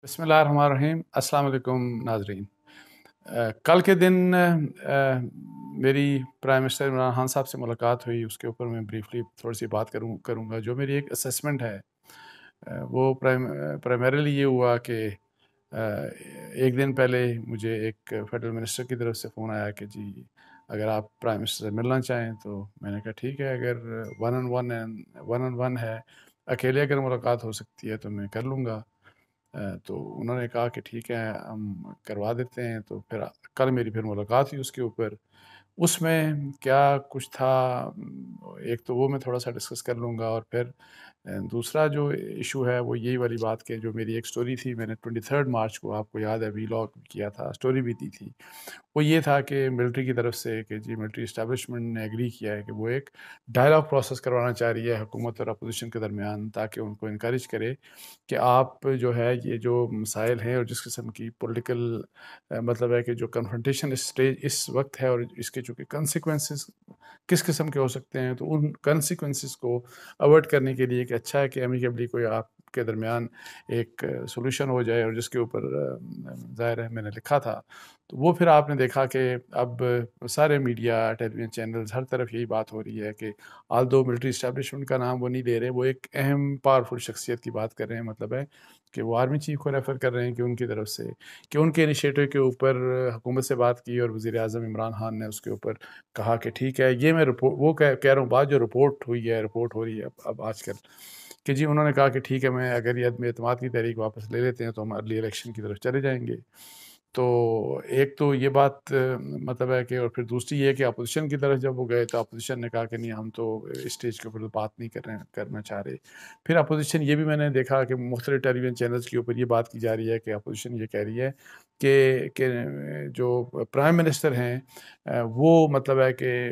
بسم اللہ الرحمن الرحیم۔ السلام علیکم ناظرین۔ کل کے دن میری پرائم منسٹر عمران خان صاحب سے ملاقات ہوئی، اس کے اوپر میں بریفلی تھوڑی سی بات کروں گا۔ جو میری ایک اسیسمنٹ ہے وہ پرائمریلی یہ ہوا کہ ایک دن پہلے مجھے ایک فیڈرل منسٹر کی طرف سے فون آیا کہ جی اگر آپ پرائم منسٹر سے ملنا چاہیں تو میں نے کہا ٹھیک ہے، اگر ون آن ون ہے، اکیلے اگر ملاقات ہو سکتی ہے تو میں کر لوں گا۔ تو انہوں نے کہا کہ ٹھیک ہے ہم کروا دیتے ہیں۔ تو پھر کل میری ملاقات ہوئی اس کے اوپر۔ اس میں کیا کچھ تھا، ایک تو وہ میں تھوڑا سا ڈسکس کر لوں گا، اور پھر دوسرا جو ایشو ہے وہ یہی والی بات کہ جو میری ایک سٹوری تھی، میں نے 23 مارچ کو، آپ کو یاد ہے، ویلاگ کیا تھا، سٹوری بھی دی تھی۔ وہ یہ تھا کہ ملٹری کی طرف سے کہ جی ملٹری اسٹیبلشمنٹ نے ایگری کیا ہے کہ وہ ایک ڈائلاگ پروسیس کروانا چاہ رہی ہے حکومت اور اپوزیشن کے درمیان، تاکہ ان کو انکریج کرے کہ آپ جو ہے یہ جو مسائل ہیں اور جس قسم کی پولیٹیکل مطلب ہے کہ جو کنفرنٹیشن اسٹیج اس وقت ہے، اور اس کے چونکہ کنسیکوینسز کس قسم کے ہو سکتے ہیں، تو ان کنسیکوینسز کو اوائڈ کرنے کے لیے کہ اچھا ہے کہ امیکیبلی کوئی آپ کے درمیان ایک سولوشن ہو جائے، اور جس کے اوپر ظاہر ہے میں نے لکھا تھا۔ تو وہ پھر آپ نے دیکھا کہ اب سارے میڈیا، ٹیلی ویژن چینلز، ہر طرف یہی بات ہو رہی ہے کہ آلدو ملٹری اسٹیبلشمنٹ کا نام وہ نہیں لے رہے، وہ ایک اہم پاورفل شخصیت کی بات کر رہے ہیں، مطلب ہے کہ وہ آرمی چیف کو ریفر کر رہے ہیں کہ ان کی طرف سے کہ ان کے انیشیٹو کے اوپر حکومت سے بات کی، اور وزیر اعظم عمران خان نے اس کے اوپر کہا کہ ٹھیک ہے، یہ میں وہ کہہ رہا ہوں بات جو رپورٹ ہو رہی ہے اب آج کل، کہ جی انہوں نے کہا کہ ٹھیک ہے، میں اگر یہ عدم اعتماد کی تحریک واپس لے لیتے ہیں تو ہم ارلی الیکشن کی طرف چلے جائیں گے۔ تو ایک تو یہ بات مطلب ہے کہ، اور پھر دوسری یہ کہ اپوزیشن کی طرف جب وہ گئے تو اپوزیشن نے کہا کہ نہیں، ہم تو اسٹیج کے اوپر بات نہیں کرنا چاہ رہے۔ پھر اپوزیشن یہ بھی میں نے دیکھا کہ مختلف ٹیلی ویژن چینلز کے اوپر یہ بات کی جا رہی ہے کہ اپوزیشن یہ کہہ رہی ہے کہ جو پرائم منسٹر ہیں وہ مطلب ہے کہ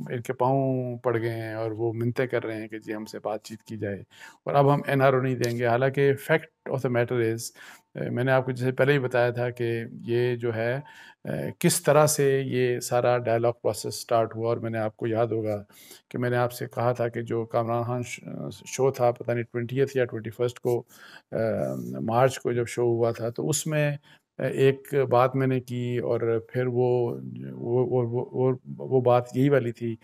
ان کے پاؤں پڑ گئے ہیں، اور وہ منتیں کر رہے ہیں کہ جی ہم سے بات چیت کی جائے، اور اب ہم NRO نہیں دیں گے۔ حالانکہ fact of the matter is, میں نے آپ کو جیسے پہلے ہی بتایا تھا کہ یہ جو ہے کس طرح سے یہ سارا ڈائلاگ پروسیس سٹارٹ ہوا، اور میں نے آپ کو یاد ہوگا کہ میں نے آپ سے کہا تھا کہ جو کامران خان شو تھا، پتہ نہیں 20 یا 21 کو مارچ کو جب شو ہوا تھا، تو اس میں ایک بات میں نے کی، اور پھر وہ بات یہی والی تھی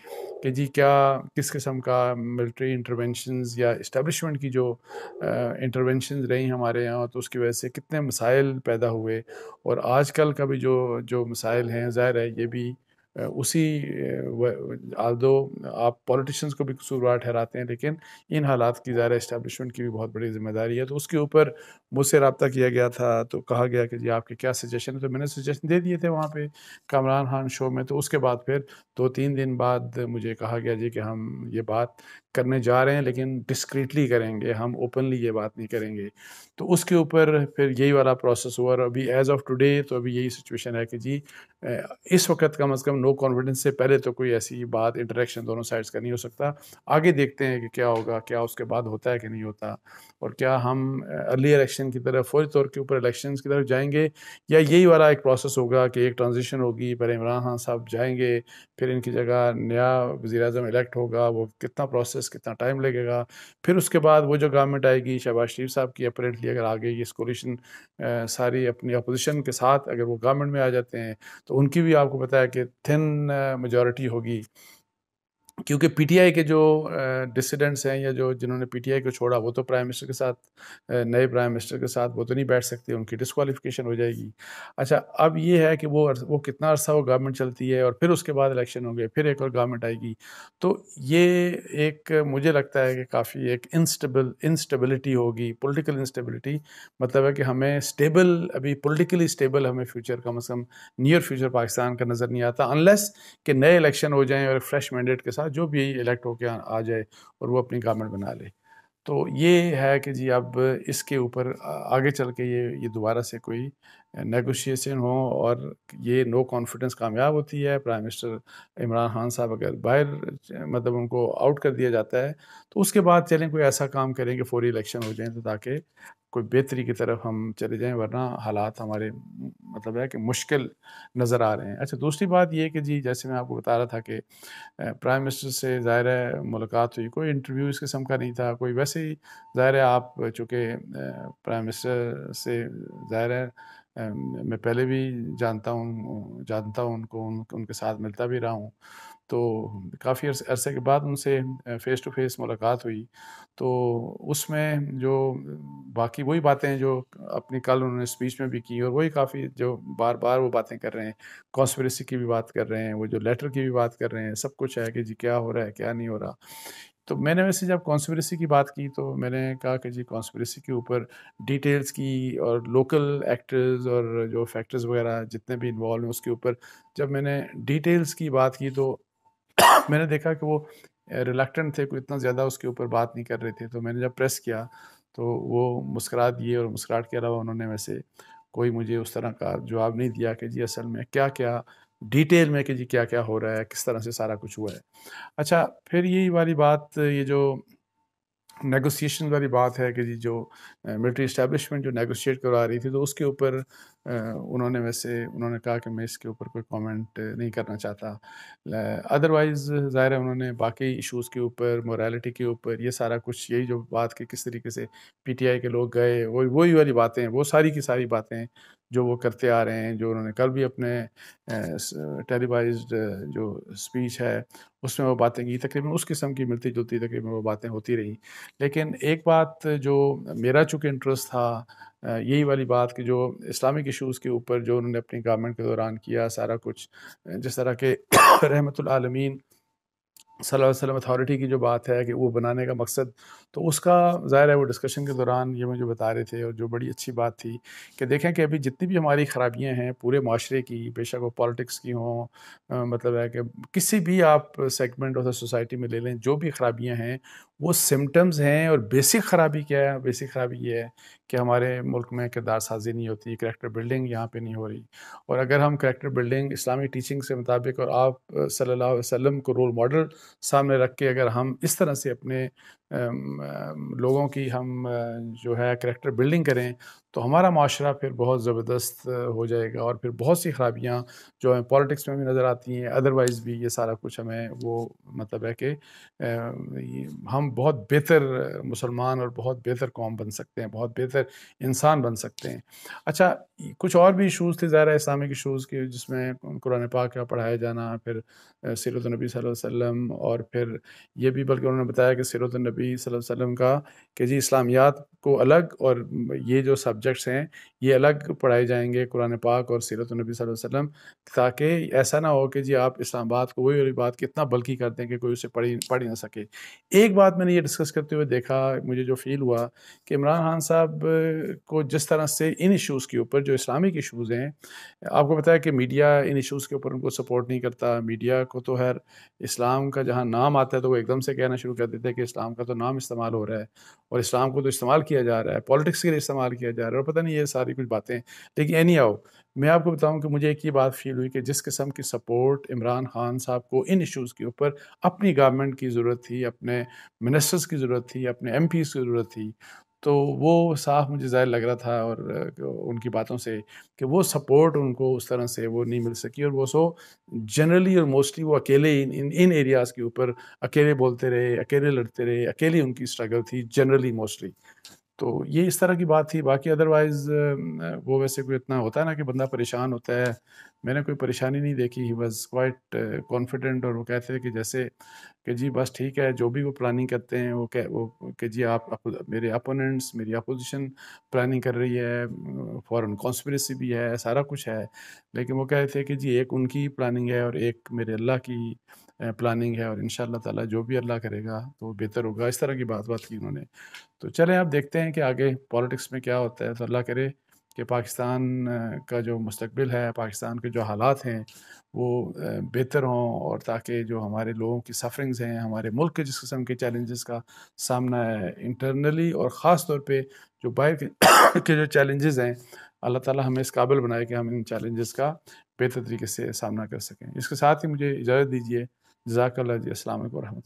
کہ جی کیا کس قسم کا ملٹری انٹرونشنز یا اسٹیبلشمنٹ کی جو انٹرونشنز رہی ہمارے یہاں، تو اس کی وجہ سے کتنے مسائل پیدا ہوئے، اور آج کل کا بھی جو مسائل ہیں، ظاہر ہے یہ بھی اسی آلدو آپ پولیٹیشنز کو بھی قصوروار ٹھہراتے ہیں، لیکن ان حالات کی ظاہر اسٹیبلشمنٹ کی بھی بہت بڑی ذمہ داری ہے۔ تو اس کے اوپر مجھ سے رابطہ کیا گیا تھا، تو کہا گیا کہ جی آپ کے کیا سجیشن ہے، تو میں نے سجیشن دے دیے تھے وہاں پہ کامران خان شو میں۔ تو اس کے بعد پھر 2-3 دن بعد مجھے کہا گیا جی کہ ہم یہ بات کرنے جا رہے ہیں، لیکن ڈسکریٹلی کریں گے، ہم اوپنلی یہ بات نہیں کریں گے۔ تو اس کے اوپر پھر یہی والا پروسیس ہوا، اور ابھی ایز آف ٹوڈے تو ابھی یہی سچویشن ہے کہ جی اس وقت کم از کم نو کانفیڈنس سے پہلے تو کوئی ایسی بات انٹریکشن دونوں سائڈز کا نہیں ہو سکتا۔ آگے دیکھتے ہیں کہ کیا ہوگا، کیا اس کے بعد ہوتا ہے کہ نہیں ہوتا، اور کیا ہم ارلی الیکشن کی طرف فوری طور کے اوپر الیکشنز کی طرف جائیں گے، یا یہی والا ایک پروسیس ہوگا کہ ایک ٹرانزیشن ہوگی، پہلے عمران خان صاحب جائیں گے، پھر ان کی جگہ نیا وزیر اعظم الیکٹ ہوگا، وہ کتنا پروسیس کتنا ٹائم لگے گا، پھر اس کے بعد وہ جو گورنمنٹ آئے گی شہباز شریف صاحب کی، اپرینٹلی اگر آگے یہ کولیشن ساری اپنی اپوزیشن کے ساتھ اگر وہ گورنمنٹ میں آ جاتے ہیں تو ان کی بھی آپ کو پتہ ہے کہ تھن میجورٹی ہوگی، کیونکہ پی ٹی آئی کے جو ڈسیڈنٹس ہیں یا جنہوں نے پی ٹی آئی کو چھوڑا، وہ تو پرائم منسٹر کے ساتھ نئے پرائم منسٹر کے ساتھ وہ تو نہیں بیٹھ سکتے، ان کی ڈسکوالیفیکیشن ہو جائے گی۔ اچھا، اب یہ ہے کہ وہ کتنا عرصہ وہ گورنمنٹ چلتی ہے، اور پھر اس کے بعد الیکشن ہوں گے، پھر ایک اور گورنمنٹ آئے گی، تو یہ ایک مجھے لگتا ہے کہ کافی ایک انسٹیبلٹی ہوگی، پولیٹیکل انسٹیبلٹی، مطلب ہے کہ ہمیں اسٹیبل، ابھی پولیٹیکلی اسٹیبل ہمیں فیوچر کم از کم نیئر فیوچر پاکستان کا نظر نہیں آتا، انلیس کہ نئے الیکشن ہو جائیں اور فریش مینڈیٹ کے ساتھ جو بھی الیکٹ ہو کے آ جائے اور وہ اپنی گورنمنٹ بنا لے۔ تو یہ ہے کہ جی اب اس کے اوپر آگے چل کے یہ دوبارہ سے کوئی نیگوشیشن ہو، اور یہ نو کانفیڈنس کامیاب ہوتی ہے، پرائم منسٹر عمران خان صاحب اگر باہر مطلب ان کو آؤٹ کر دیا جاتا ہے، تو اس کے بعد چلیں کوئی ایسا کام کریں کہ فوری الیکشن ہو جائیں، تو تاکہ کوئی بہتری کی طرف ہم چلے جائیں، ورنہ حالات ہمارے مطلب ہے کہ مشکل نظر آ رہے ہیں۔ اچھا، دوسری بات یہ کہ جی جیسے میں آپ کو بتا رہا تھا کہ پرائم منسٹر سے ظاہر ہے ملاقات ہوئی، کوئی انٹرویو اس قسم کا نہیں تھا، کوئی ویسے ہی ظاہر ہے آپ چونکہ پرائم منسٹر سے ظاہر ہے میں پہلے بھی جانتا ہوں ان کو، ان کے ساتھ ملتا بھی رہا ہوں، تو کافی عرصے کے بعد ان سے فیس ٹو فیس ملاقات ہوئی، تو اس میں جو باقی وہی باتیں جو اپنی کل انہوں نے اسپیچ میں بھی کی، اور وہی کافی جو بار بار وہ باتیں کر رہے ہیں، کانسپریسی کی بھی بات کر رہے ہیں، وہ جو لیٹر کی بھی بات کر رہے ہیں، سب کچھ ہے کہ جی کیا ہو رہا ہے کیا نہیں ہو رہا۔ تو میں نے ویسے جب کانسپریسی کی بات کی تو میں نے کہا کہ جی کانسپریسی کے اوپر ڈیٹیلز کی اور لوکل ایکٹرز اور جو فیکٹرز وغیرہ جتنے بھی انوالو ہیں اس کے اوپر جب میں نے ڈیٹیلز کی بات کی تو میں نے دیکھا کہ وہ ریلیکٹنٹ تھے، کوئی اتنا زیادہ اس کے اوپر بات نہیں کر رہے تھے۔ تو میں نے جب پریس کیا تو وہ مسکرا دیے، اور مسکراہٹ کے علاوہ انہوں نے ویسے کوئی مجھے اس طرح کا جواب نہیں دیا کہ جی اصل میں کیا کیا ڈیٹیل میں کہ جی کیا کیا ہو رہا ہے، کس طرح سے سارا کچھ ہوا ہے۔ اچھا، پھر یہی والی بات، یہ جو نیگوسیشن والی بات ہے کہ جی جو ملٹری اسٹیبلشمنٹ جو نیگوشیٹ کروا رہی تھی، تو اس کے اوپر انہوں نے کہا کہ میں اس کے اوپر کوئی کامنٹ نہیں کرنا چاہتا۔ ادروائز ظاہر ہے انہوں نے باقی ایشوز کے اوپر، موریلٹی کے اوپر، یہ سارا کچھ یہی جو بات کہ کس طریقے سے پی ٹی آئی کے لوگ گئے، وہی والی باتیں، وہ ساری کی ساری باتیں جو وہ کرتے آ رہے ہیں، جو انہوں نے کل بھی اپنے ٹیلی وائزڈ جو اسپیچ ہے اس میں وہ باتیں کی، تقریباً اس قسم کی ملتی جلتی تقریباً وہ باتیں ہوتی رہی۔ لیکن ایک بات جو میرا چونکہ انٹرسٹ تھا، یہی والی بات کہ جو اسلامک ایشوز کے اوپر جو انہوں نے اپنی گورنمنٹ کے دوران کیا سارا کچھ، جس طرح کہ رحمت العالمین صلی اللہ علیہ وسلم اتھارٹی کی جو بات ہے کہ وہ بنانے کا مقصد، تو اس کا ظاہر ہے وہ ڈسکشن کے دوران یہ مجھے بتا رہے تھے، اور جو بڑی اچھی بات تھی کہ دیکھیں کہ ابھی جتنی بھی ہماری خرابیاں ہیں پورے معاشرے کی، بے شک وہ پالیٹکس کی ہوں، مطلب ہے کہ کسی بھی آپ سیگمنٹ آف دا سوسائٹی میں لے لیں، جو بھی خرابیاں ہیں وہ سمٹمز ہیں، اور بیسک خرابی کیا ہے؟ بیسک خرابی یہ ہے کہ ہمارے ملک میں کردار سازی نہیں ہوتی، کریکٹر بلڈنگ یہاں پہ نہیں ہو رہی، اور اگر ہم کریکٹر بلڈنگ اسلامی ٹیچنگ سے مطابق اور آپ صلی اللہ علیہ وسلم کو رول ماڈل سامنے رکھ کے اگر ہم اس طرح سے اپنے لوگوں کی ہم جو ہے کریکٹر بلڈنگ کریں تو ہمارا معاشرہ پھر بہت زبردست ہو جائے گا، اور پھر بہت سی خرابیاں جو ہیں پالیٹکس میں بھی نظر آتی ہیں، ادروائز بھی یہ سارا کچھ ہمیں وہ مطلب ہے کہ ہم بہت بہتر مسلمان اور بہت بہتر قوم بن سکتے ہیں، بہت بہتر انسان بن سکتے ہیں۔ اچھا، کچھ اور بھی ایشوز تھے ظاہر اسلامک ایشوز کے، جس میں قرآن پاک کا پڑھایا جانا، پھر سیرت النبی صلی اللہ علیہ وسلم، اور پھر یہ بھی بلکہ انہوں نے بتایا کہ سیرت النبی صلی اللہ علیہ وسلم کا کہ جی اسلامیات کو الگ اور یہ جو سبجیکٹس ہیں یہ الگ پڑھائے جائیں گے، قرآن پاک اور سیرت النبی صلی اللہ علیہ وسلم، تاکہ ایسا نہ ہو کہ جی آپ اسلام آباد کو وہی والی بات کتنا بلکی کر دیں کہ کوئی اسے پڑھ ہی نہ سکے۔ ایک بات میں نے یہ ڈسکس کرتے ہوئے دیکھا، مجھے جو فیل ہوا کہ عمران خان صاحب کو جس طرح سے ان ایشوز کے اوپر جو اسلامک ایشوز ہیں، آپ کو پتہ ہے کہ میڈیا ان ایشوز کے اوپر ان کو سپورٹ نہیں کرتا، میڈیا کو تو خیر اسلام کا جہاں نام آتا ہے تو وہ ایک دم سے کہنا شروع کر دیتے ہیں کہ اسلام کا تو نام استعمال ہو رہا ہے، اور اسلام کو تو استعمال کیا جا رہا ہے، پالیٹکس کے لیے استعمال کیا جا رہا ہے، اور پتہ نہیں یہ ساری کچھ باتیں۔ لیکن اینی ہاؤ، میں آپ کو بتاؤں کہ مجھے ایک یہ بات فیل ہوئی کہ جس قسم کی سپورٹ عمران خان صاحب کو ان ایشوز کے اوپر اپنی گورنمنٹ کی ضرورت تھی، اپنے منسٹرز کی ضرورت تھی، اپنے ایم پیز کی ضرورت تھی، تو وہ صاف مجھے ظاہر لگ رہا تھا اور ان کی باتوں سے کہ وہ سپورٹ ان کو اس طرح سے وہ نہیں مل سکی، اور وہ جنرلی اور موسٹلی وہ اکیلے ان ایریاز کے اوپر اکیلے بولتے رہے، اکیلے لڑتے رہے، اکیلی ان کی اسٹرگل تھی جنرلی موسٹلی۔ تو یہ اس طرح کی بات تھی، باقی ادروائز وہ ویسے کوئی اتنا ہوتا ہے نا کہ بندہ پریشان ہوتا ہے، میں نے کوئی پریشانی نہیں دیکھی، ہی واز کوائٹ کانفیڈنٹ، اور وہ کہتے ہیں کہ جیسے کہ جی بس ٹھیک ہے جو بھی وہ پلاننگ کرتے ہیں وہ کہ جی آپ میرے اپوننٹس، میری اپوزیشن پلاننگ کر رہی ہے، فورن کانسپریسی بھی ہے، سارا کچھ ہے، لیکن وہ کہتے ہیں کہ جی ایک ان کی پلاننگ ہے اور ایک میرے اللہ کی پلاننگ ہے، اور انشاءاللہ تعالیٰ جو بھی اللہ کرے گا تو وہ بہتر ہوگا، اس طرح کی بات کی انہوں نے۔ تو چلیں آپ دیکھتے ہیں کہ آگے پالیٹکس میں کیا ہوتا ہے، تو اللہ کرے کہ پاکستان کا جو مستقبل ہے، پاکستان کے جو حالات ہیں وہ بہتر ہوں، اور تاکہ جو ہمارے لوگوں کی سفرنگز ہیں، ہمارے ملک کے جس قسم کے چیلنجز کا سامنا ہے انٹرنلی، اور خاص طور پہ جو باہر کے جو چیلنجز ہیں، اللہ تعالیٰ ہمیں اس قابل بنائے کہ ہم ان چیلنجز کا بہتر طریقے سے سامنا کر سکیں۔ اس کے ساتھ ہی مجھے اجازت دیجیے، جزاک اللہ جی، السلام علیکم ورحمۃ اللہ۔